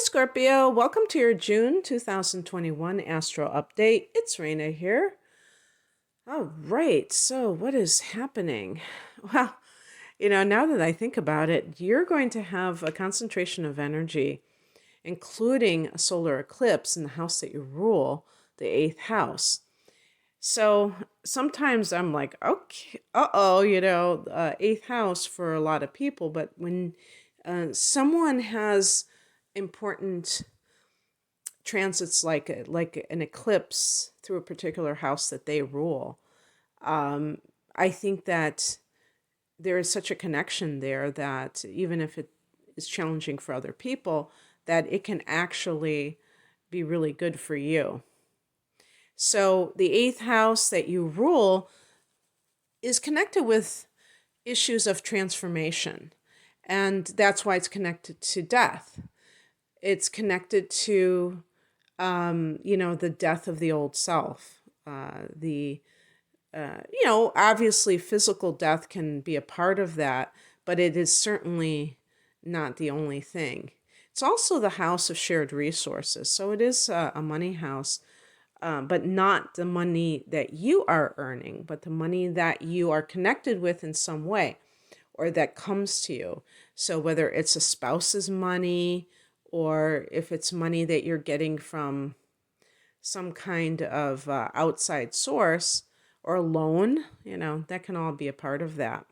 Scorpio. Welcome to your June 2021 Astro Update. It's Raina here. All right, so what is happening? Well, now that I think about it, you're going to have a concentration of energy, including a solar eclipse in the house that you rule, the eighth house. So sometimes I'm like, okay, eighth house for a lot of people, but when someone has important transits like an eclipse through a particular house that they rule, I think that there is such a connection there that even if it is challenging for other people, that it can actually be really good for you. So the eighth house that you rule is connected with issues of transformation, and that's why it's connected to death. It's connected to the death of the old self. Obviously physical death can be a part of that, but it is certainly not the only thing. It's also the house of shared resources. So it is a money house, but not the money that you are earning, but the money that you are connected with in some way or that comes to you. So whether it's a spouse's money, or if it's money that you're getting from some kind of outside source or a loan, that can all be a part of that.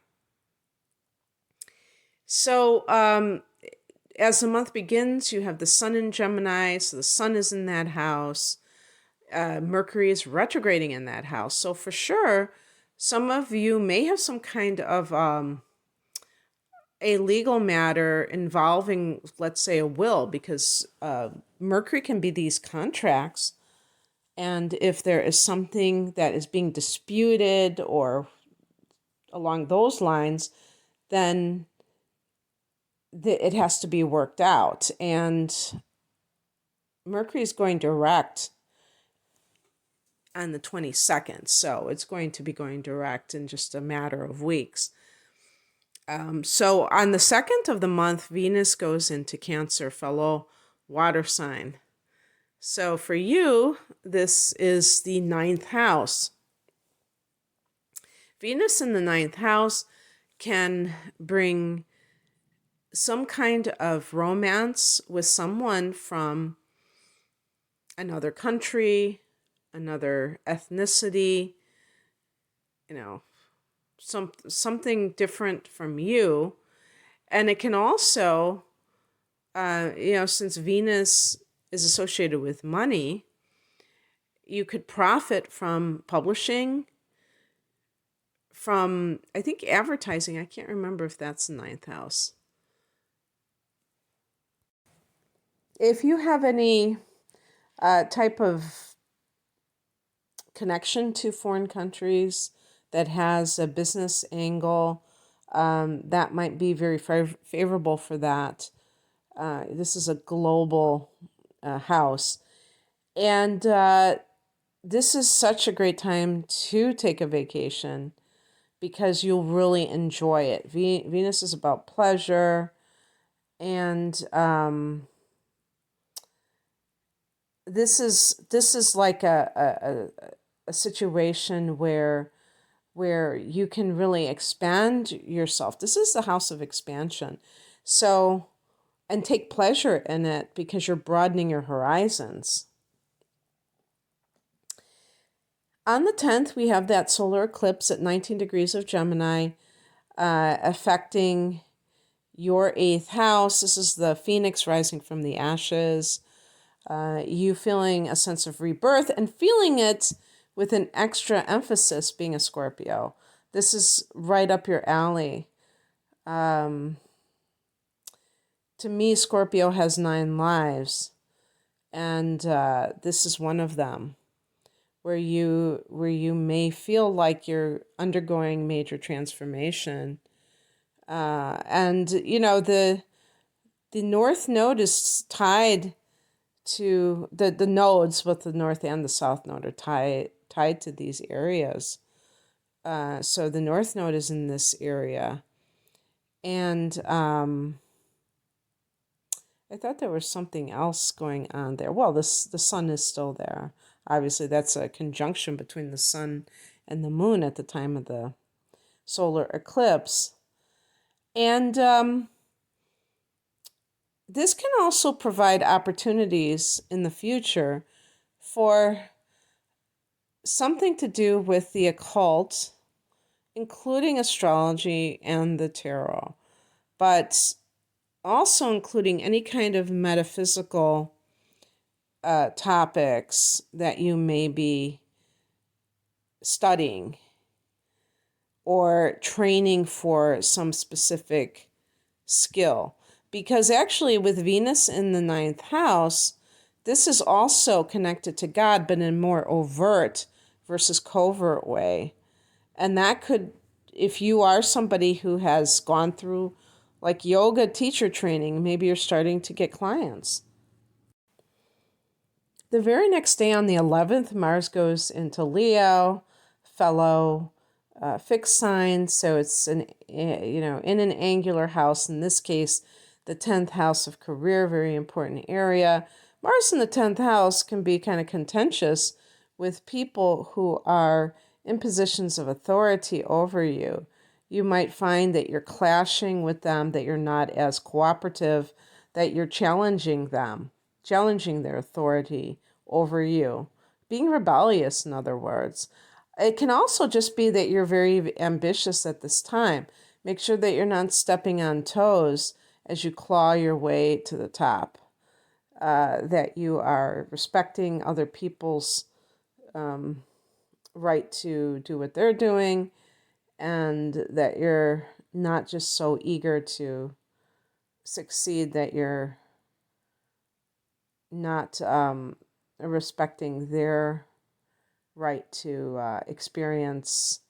So as the month begins, you have the sun in Gemini, so the sun is in that house. Mercury is retrograding in that house. So for sure, some of you may have some kind of a legal matter involving, let's say, a will, because Mercury can be these contracts. And if there is something that is being disputed or along those lines, then it has to be worked out. And Mercury is going direct on the 22nd. So it's going to be going direct in just a matter of weeks. So on the 2nd of the month, Venus goes into Cancer, fellow water sign. So for you, this is the 9th house. Venus in the 9th house can bring some kind of romance with someone from another country, another ethnicity, something different from you. And it can also, since Venus is associated with money, you could profit from publishing, from, I think, advertising. I can't remember if that's the 9th house. If you have any type of connection to foreign countries that has a business angle, that might be very favorable for that. This is a global house. And this is such a great time to take a vacation because you'll really enjoy it. Venus is about pleasure, and this is like a situation where you can really expand yourself. This is the house of expansion. So, and take pleasure in it because you're broadening your horizons. On the 10th, we have that solar eclipse at 19 degrees of Gemini, affecting your 8th house. This is the phoenix rising from the ashes. You feeling a sense of rebirth and feeling it with an extra emphasis being a Scorpio. This is right up your alley. To me, Scorpio has 9 lives, and this is one of them, where you may feel like you're undergoing major transformation. And the North Node is tied to the nodes, both the North and the South Node are tied to these areas. So the North Node is in this area, and I thought there was something else going on there. Well, this the sun is still there. Obviously, that's a conjunction between the sun and the moon at the time of the solar eclipse. And this can also provide opportunities in the future for something to do with the occult, including astrology and the tarot, but also including any kind of metaphysical topics that you may be studying or training for some specific skill. Because actually, with Venus in the ninth house, this is also connected to God, but in a more overt versus covert way. And that could, if you are somebody who has gone through like yoga teacher training, maybe you're starting to get clients. The very next day on the 11th, Mars goes into Leo, fellow fixed sign. So it's in an angular house. In this case, the 10th house of career, very important area. Mars in the 10th house can be kind of contentious with people who are in positions of authority over you. You might find that you're clashing with them, that you're not as cooperative, that you're challenging them, challenging their authority over you, being rebellious, in other words. It can also just be that you're very ambitious at this time. Make sure that you're not stepping on toes as you claw your way to the top, that you are respecting other people's right to do what they're doing, and that you're not just so eager to succeed that you're not respecting their right to experience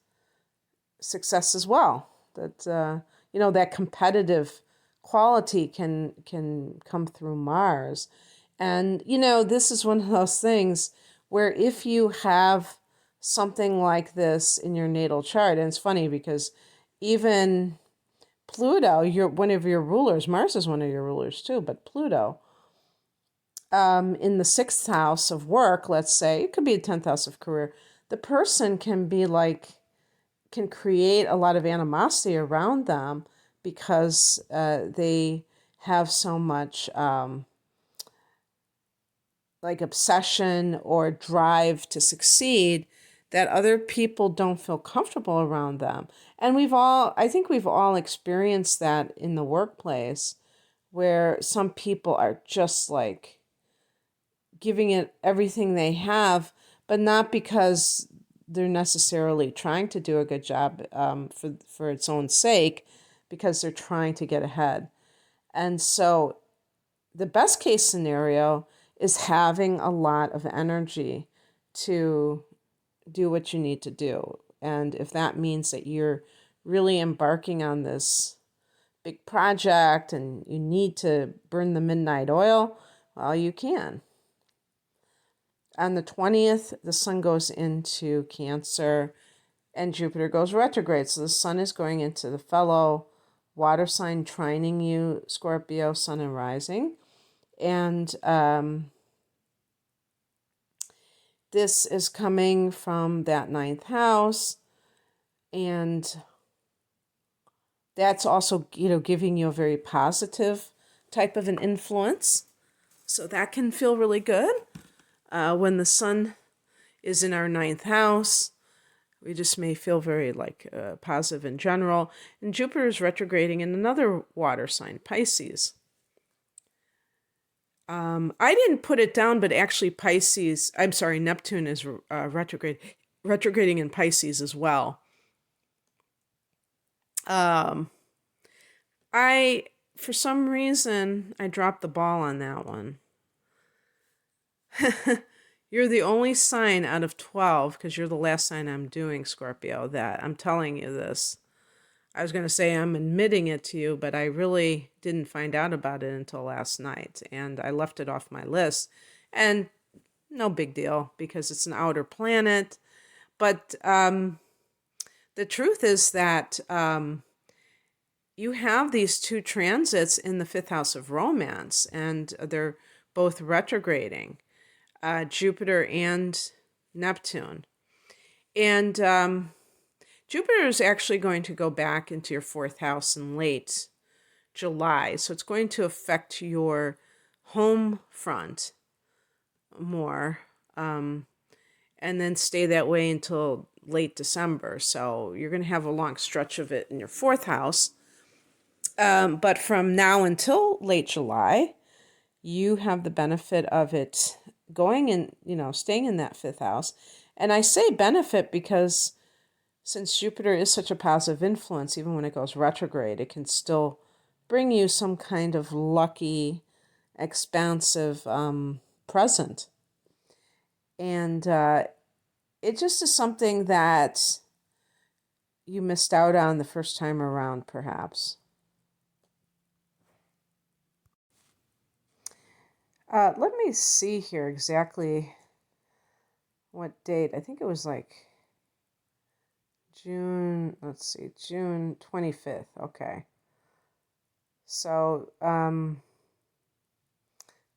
success as well. That that competitive quality can come through Mars, and this is one of those things where if you have something like this in your natal chart, and it's funny because even Pluto, one of your rulers, Mars is one of your rulers too, but Pluto, in the sixth house of work, let's say, it could be a 10th house of career, the person can create a lot of animosity around them because they have so much obsession or drive to succeed that other people don't feel comfortable around them. And I think we've all experienced that in the workplace, where some people are just like giving it everything they have, but not because they're necessarily trying to do a good job for its own sake, because they're trying to get ahead. And so the best case scenario is having a lot of energy to do what you need to do. And if that means that you're really embarking on this big project and you need to burn the midnight oil, well, you can. On the 20th, the sun goes into Cancer and Jupiter goes retrograde. So the sun is going into the fellow water sign trining you, Scorpio, sun and rising. And this is coming from that ninth house. And that's also, giving you a very positive type of an influence. So that can feel really good. When the sun is in our ninth house, we just may feel very positive in general. And Jupiter is retrograding in another water sign, Pisces. I didn't put it down, but actually Neptune is retrograding in Pisces as well. For some reason, I dropped the ball on that one. You're the only sign out of 12, because you're the last sign I'm doing, Scorpio, that I'm telling you this. I was going to say I'm admitting it to you, but I really didn't find out about it until last night, and I left it off my list. And no big deal, because it's an outer planet. But the truth is that, you have these two transits in the fifth house of romance, and they're both retrograding, Jupiter and Neptune. And Jupiter is actually going to go back into your fourth house in late July. So it's going to affect your home front more, and then stay that way until late December. So you're going to have a long stretch of it in your fourth house. But from now until late July, you have the benefit of it going in, staying in that fifth house. And I say benefit because since Jupiter is such a positive influence, even when it goes retrograde, it can still bring you some kind of lucky, expansive present. And it just is something that you missed out on the first time around, perhaps. Let me see here exactly what date. I think it was like June 25th. Okay. So,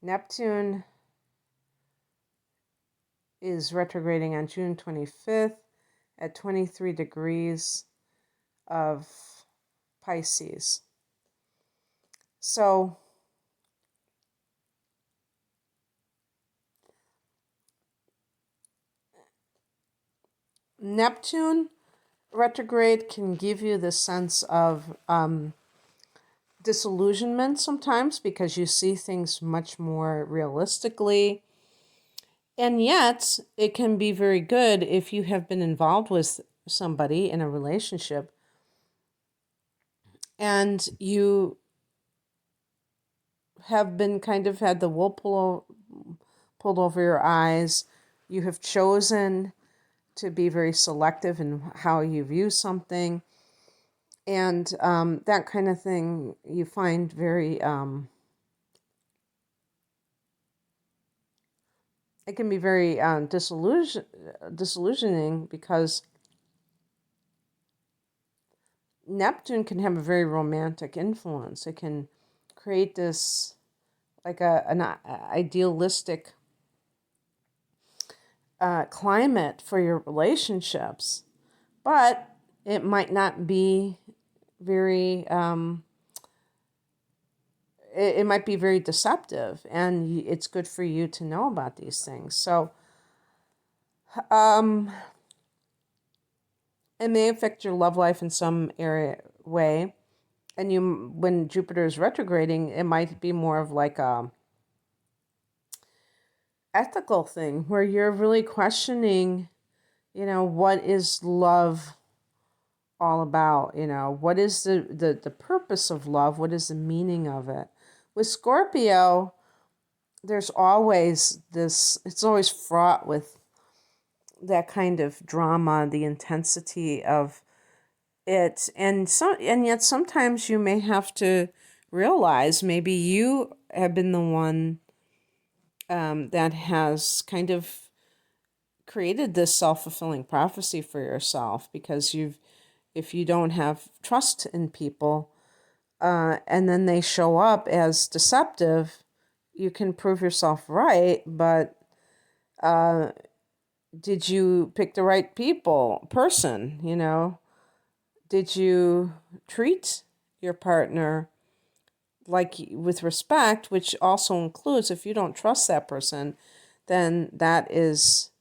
Neptune is retrograding on June 25th at 23 degrees of Pisces. So, Neptune retrograde can give you the sense of disillusionment sometimes because you see things much more realistically. And yet, it can be very good if you have been involved with somebody in a relationship and you have been kind of had the wool pulled over your eyes. You have chosen to be very selective in how you view something. And that kind of thing you find very... it can be very disillusioning because Neptune can have a very romantic influence. It can create this like an idealistic climate for your relationships, but it might not be very it might be very deceptive, and it's good for you to know about these things. So it may affect your love life in some way. And when Jupiter is retrograding, it might be more of like a ethical thing where you're really questioning, what is love all about? What is the purpose of love? What is the meaning of it? With Scorpio, there's always it's always fraught with that kind of drama, the intensity of it. And yet sometimes you may have to realize maybe you have been the one that has kind of created this self-fulfilling prophecy for yourself, because if you don't have trust in people, and then they show up as deceptive, you can prove yourself right, but did you pick the right person? Did you treat your partner with respect, which also includes if you don't trust that person, then that is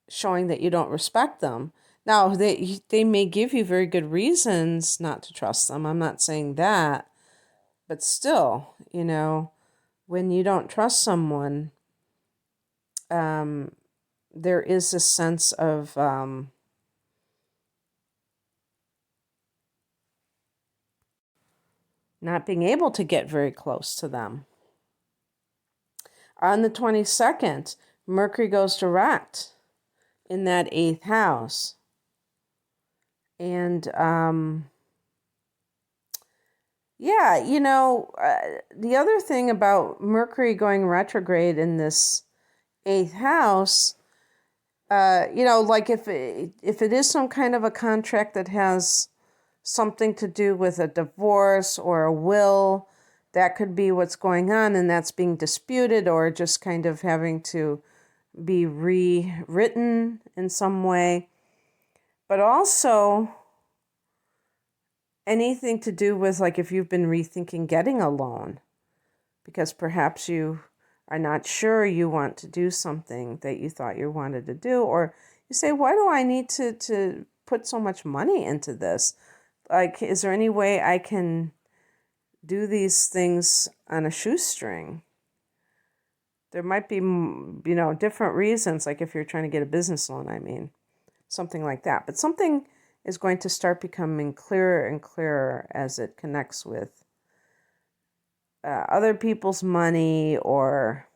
showing that you don't respect them. Now, they may give you very good reasons not to trust them. I'm not saying that. But still, when you don't trust someone, there is a sense of not being able to get very close to them. On the 22nd, Mercury goes direct in that 8th house. And the other thing about Mercury going retrograde in this 8th house, like if it is some kind of a contract that has something to do with a divorce or a will. That could be what's going on, and that's being disputed or just kind of having to be rewritten in some way. But also anything to do with, like, if you've been rethinking getting a loan because perhaps you are not sure you want to do something that you thought you wanted to do, or you say, why do I need to put so much money into this? Like, is there any way I can do these things on a shoestring? There might be, different reasons, like if you're trying to get a business loan, something like that. But something is going to start becoming clearer and clearer as it connects with other people's money or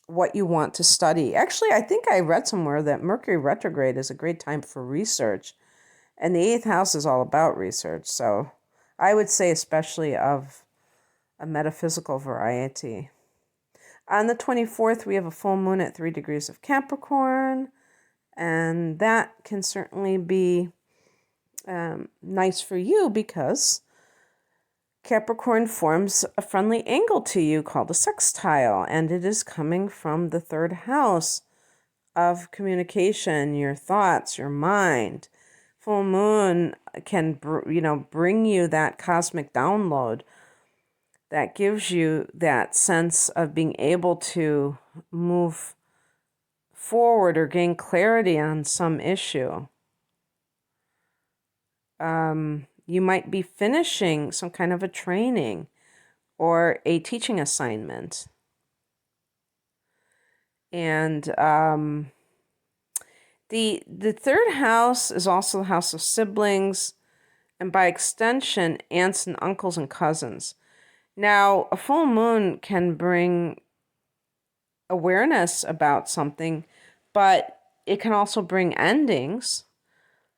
what you want to study. Actually, I think I read somewhere that Mercury retrograde is a great time for research. And the 8th house is all about research. So I would say especially of a metaphysical variety. On the 24th, we have a full moon at 3 degrees of Capricorn. And that can certainly be nice for you because Capricorn forms a friendly angle to you called a sextile. And it is coming from the 3rd house of communication, your thoughts, your mind. Full moon can, bring you that cosmic download that gives you that sense of being able to move forward or gain clarity on some issue. You might be finishing some kind of a training or a teaching assignment. And the 3rd house is also the house of siblings, and by extension, aunts and uncles and cousins. Now, a full moon can bring awareness about something, but it can also bring endings,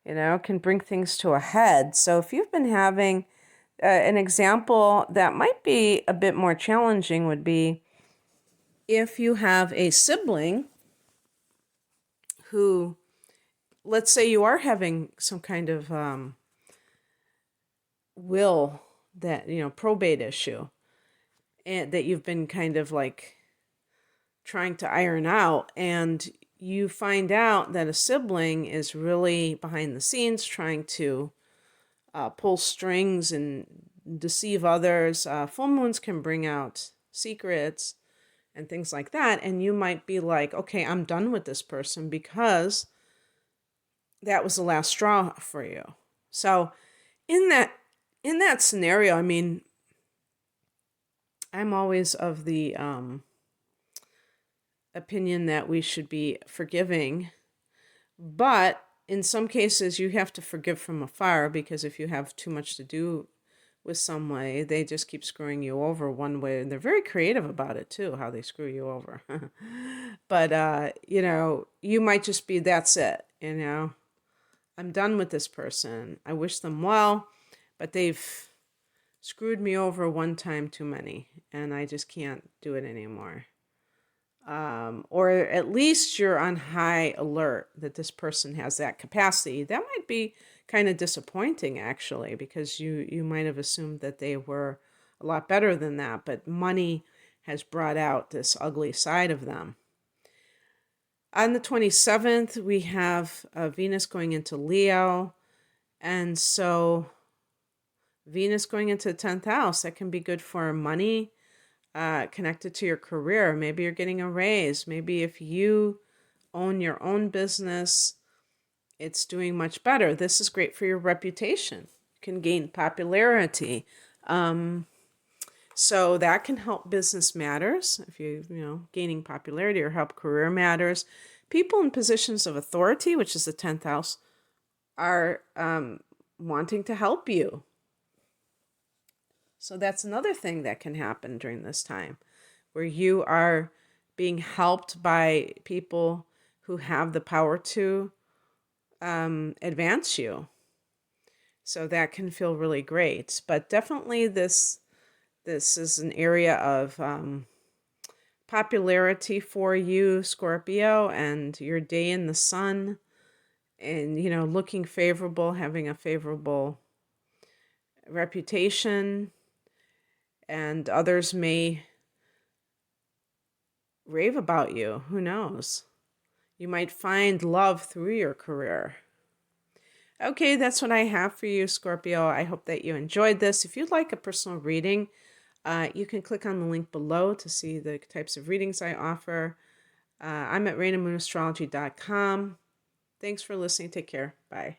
can bring things to a head. So if you've been having an example that might be a bit more challenging would be if you have a sibling who, let's say you are having some kind of will that, probate issue, and that you've been kind of like trying to iron out, and you find out that a sibling is really behind the scenes trying to pull strings and deceive others. Full moons can bring out secrets and things like that, and you might be like, okay, I'm done with this person because that was the last straw for you. So in that scenario, I'm always of the opinion that we should be forgiving, but in some cases you have to forgive from afar, because if you have too much to do with some way, they just keep screwing you over one way, and they're very creative about it too, how they screw you over. But you might just be, that's it, I'm done with this person. I wish them well, but they've screwed me over one time too many, and I just can't do it anymore. Or at least you're on high alert that this person has that capacity. That might be kind of disappointing, actually, because you might have assumed that they were a lot better than that, but money has brought out this ugly side of them. On the 27th, we have Venus going into Leo, and so Venus going into the 10th house, that can be good for money, connected to your career. Maybe you're getting a raise. Maybe if you own your own business, it's doing much better. This is great for your reputation. You can gain popularity. So that can help business matters if gaining popularity, or help career matters. People in positions of authority, which is the 10th house, are wanting to help you. So that's another thing that can happen during this time, where you are being helped by people who have the power to advance you. So that can feel really great. But definitely this is an area of popularity for you, Scorpio, and your day in the sun. and, looking favorable, having a favorable reputation, and others may rave about you. Who knows? You might find love through your career. Okay, that's what I have for you, Scorpio. I hope that you enjoyed this. If you'd like a personal reading, you can click on the link below to see the types of readings I offer. I'm at rainamoonastrology.com. Thanks for listening. Take care. Bye.